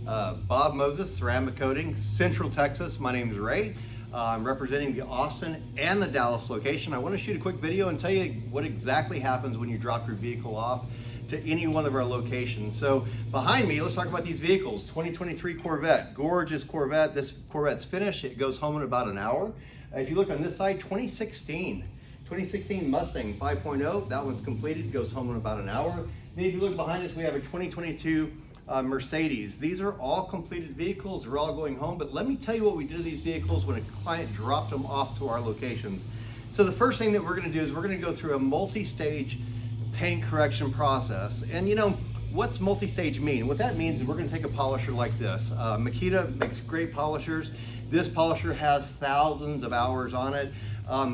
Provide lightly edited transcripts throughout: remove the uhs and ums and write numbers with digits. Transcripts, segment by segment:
Bob Moses, Ceramic Coating, Central Texas. My name is Ray. I'm representing the Austin and the Dallas location. I want to shoot a quick video and tell you what exactly happens when you drop your vehicle off to any one of our locations. So behind me, let's talk about these vehicles. 2023 Corvette, gorgeous Corvette. This Corvette's finished. It goes home in about an hour. If you look on this side, 2016 Mustang 5.0, that one's completed, goes home in about an hour. Then if you look behind us, we have a 2022 Mercedes. These are all completed vehicles, they're all going home, but let me tell you what we did to these vehicles when a client dropped them off to our locations. So the first thing that we're gonna do is we're gonna go through a multi-stage paint correction process. And you know, what's multi-stage mean? What that means is we're gonna take a polisher like this. Makita makes great polishers. This polisher has thousands of hours on it.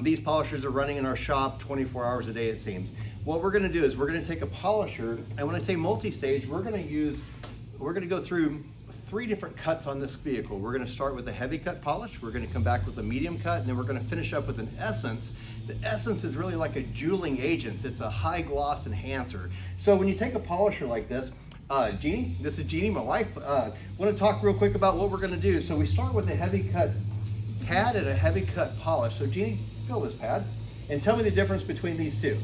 These polishers are running in our shop 24 hours a day, it seems. What we're gonna do is we're gonna take a polisher, and when I say multi-stage, we're gonna go through 3 different cuts on this vehicle. We're gonna start with a heavy cut polish, we're gonna come back with a medium cut, and then we're gonna finish up with an essence. The essence is really like a jeweling agent. It's a high gloss enhancer. So when you take a polisher like this, Jeannie, this is Jeannie, my wife. Want to talk real quick about what we're going to do. So we start with a heavy cut pad and a heavy cut polish. So Jeannie, fill this pad and tell me the difference between these two.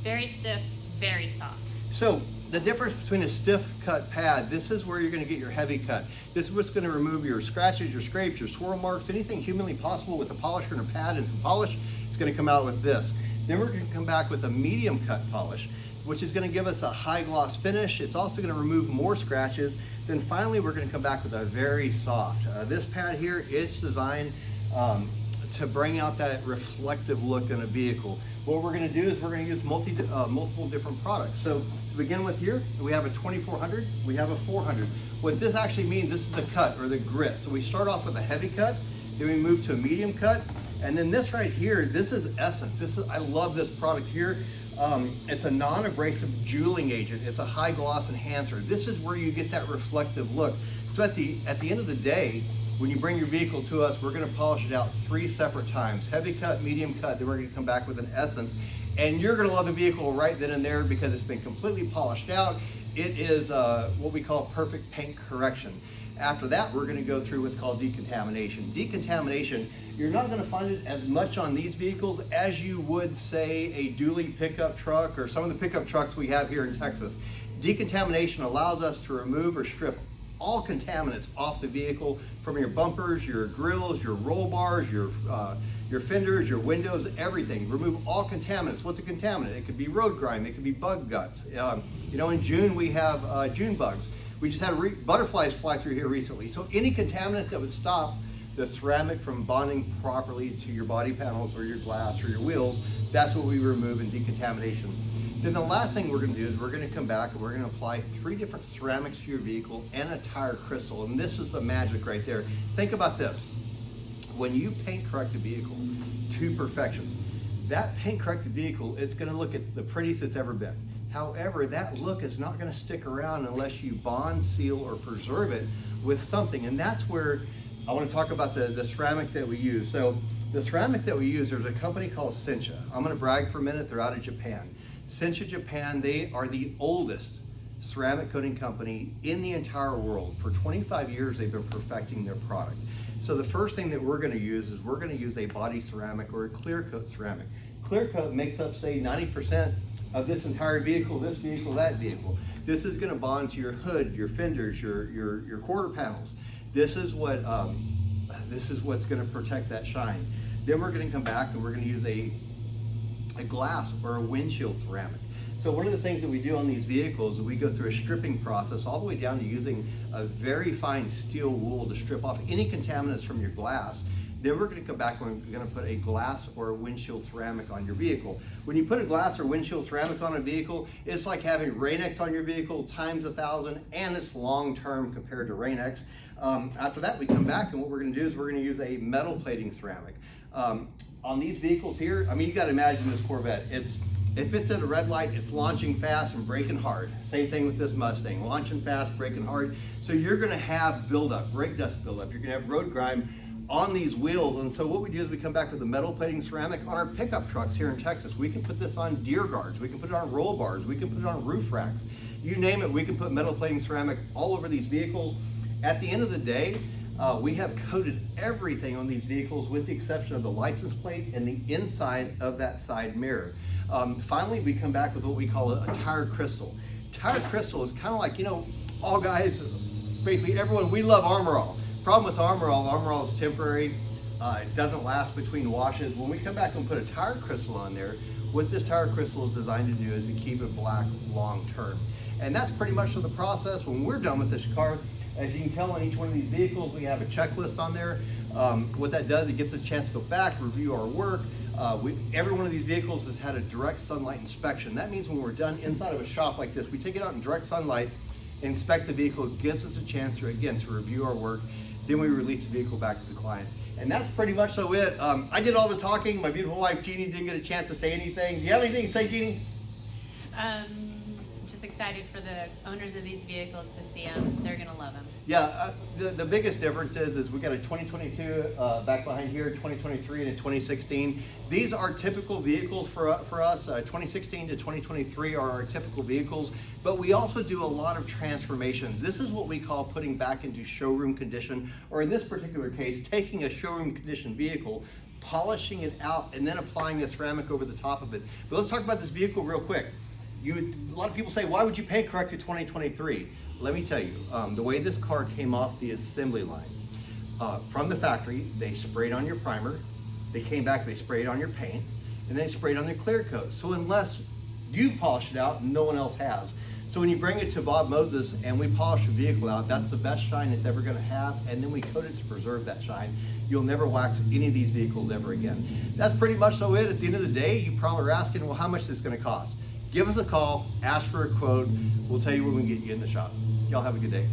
Very stiff, very soft. So the difference between a stiff cut pad, this is where you're going to get your heavy cut. This is what's going to remove your scratches, your scrapes, your swirl marks, anything humanly possible with a polisher and a pad and some polish. It's going to come out with this. Then we're going to come back with a medium cut polish, which is going to give us a high gloss finish. It's also going to remove more scratches. Then finally, we're going to come back with a very soft. This pad here is designed to bring out that reflective look in a vehicle. What we're going to do is we're going to use multiple different products. So to begin with here, we have a 2400, we have a 400. What this actually means, this is the cut or the grit. So we start off with a heavy cut, then we move to a medium cut, and then this right here, this is Essence. I love this product here. It's a non-abrasive jeweling agent. It's a high gloss enhancer. This is where you get that reflective look. So at the end of the day, when you bring your vehicle to us, we're gonna polish it out 3 separate times. Heavy cut, medium cut, then we're gonna come back with an essence. And you're gonna love the vehicle right then and there because it's been completely polished out. It is what we call perfect paint correction. After that, we're gonna go through what's called decontamination. Decontamination, you're not gonna find it as much on these vehicles as you would, say, a dually pickup truck or some of the pickup trucks we have here in Texas. Decontamination allows us to remove or strip all contaminants off the vehicle, from your bumpers, your grills, your roll bars, your fenders, your windows, everything. Remove all contaminants. What's a contaminant? It could be road grime, it could be bug guts. You know, in June we have June bugs. We just had butterflies fly through here recently. So any contaminants that would stop the ceramic from bonding properly to your body panels or your glass or your wheels, that's what we remove in decontamination. Then the last thing we're gonna do is we're gonna come back and we're gonna apply 3 different ceramics to your vehicle and a tire crystal. And this is the magic right there. Think about this. When you paint correct a vehicle to perfection, that paint corrected vehicle is gonna look at the prettiest it's ever been. However, that look is not gonna stick around unless you bond, seal, or preserve it with something. And that's where I wanna talk about the ceramic that we use. So the ceramic that we use, there's a company called Sensha. I'm gonna brag for a minute, they're out of Japan. Sensha Japan, they are the oldest ceramic coating company in the entire world. For 25 years, they've been perfecting their product. So the first thing that we're gonna use is we're gonna use a body ceramic or a clear coat ceramic. Clear coat makes up, say, 90% of this entire vehicle, this vehicle, that vehicle. This is gonna bond to your hood, your fenders, your quarter panels. This is what's gonna protect that shine. Then we're gonna come back and we're gonna use a glass or a windshield ceramic. So one of the things that we do on these vehicles is we go through a stripping process all the way down to using a very fine steel wool to strip off any contaminants from your glass. Then we're going to come back and we're going to put a glass or a windshield ceramic on your vehicle. When you put a glass or windshield ceramic on a vehicle, it's like having Rain-X on your vehicle times 1,000, and it's long-term compared to Rain-X. After that, we come back and what we're going to do is we're going to use a metal plating ceramic. On these vehicles here, I mean, you got to imagine this Corvette. If it's at a red light, it's launching fast and braking hard. Same thing with this Mustang, launching fast, braking hard. So you're going to have buildup, brake dust buildup. You're going to have road grime on these wheels. And so what we do is we come back with a metal plating ceramic on our pickup trucks here in Texas. We can put this on deer guards. We can put it on roll bars. We can put it on roof racks. You name it, we can put metal plating ceramic all over these vehicles. At the end of the day, we have coated everything on these vehicles with the exception of the license plate and the inside of that side mirror. Finally, we come back with what we call a tire crystal. Tire crystal is kind of like, you know, all guys, basically everyone, we love Armor All. Problem with Armor All is temporary. It doesn't last between washes. When we come back and put a tire crystal on there, what this tire crystal is designed to do is to keep it black long term. And that's pretty much the process. When we're done with this car, as you can tell on each one of these vehicles, we have a checklist on there. What that does, it gives us a chance to go back, review our work. Every one of these vehicles has had a direct sunlight inspection. That means when we're done inside of a shop like this, we take it out in direct sunlight, inspect the vehicle, it gives us a chance to, again, to review our work. Then we release the vehicle back to the client. And that's pretty much so it. I did all the talking. My beautiful wife, Jeannie, didn't get a chance to say anything. Do you have anything to say, Jeannie? Just excited for the owners of these vehicles to see them. They're gonna love them. Yeah, the biggest difference is we got a 2022 back behind here, 2023 and a 2016. These are typical vehicles for us. 2016 to 2023 are our typical vehicles, but we also do a lot of transformations. This is what we call putting back into showroom condition, or in this particular case, taking a showroom condition vehicle, polishing it out, and then applying a ceramic over the top of it. But let's talk about this vehicle real quick. A lot of people say, why would you paint correct to 2023? Let me tell you, the way this car came off the assembly line, from the factory, they sprayed on your primer, they came back, they sprayed on your paint, and they sprayed on your clear coat. So unless you've polished it out, no one else has. So when you bring it to Bob Moses and we polish the vehicle out, that's the best shine it's ever gonna have, and then we coat it to preserve that shine. You'll never wax any of these vehicles ever again. That's pretty much so it. At the end of the day, you probably are asking, well, how much is this gonna cost? Give us a call, ask for a quote. We'll tell you when we can get you in the shop. Y'all have a good day.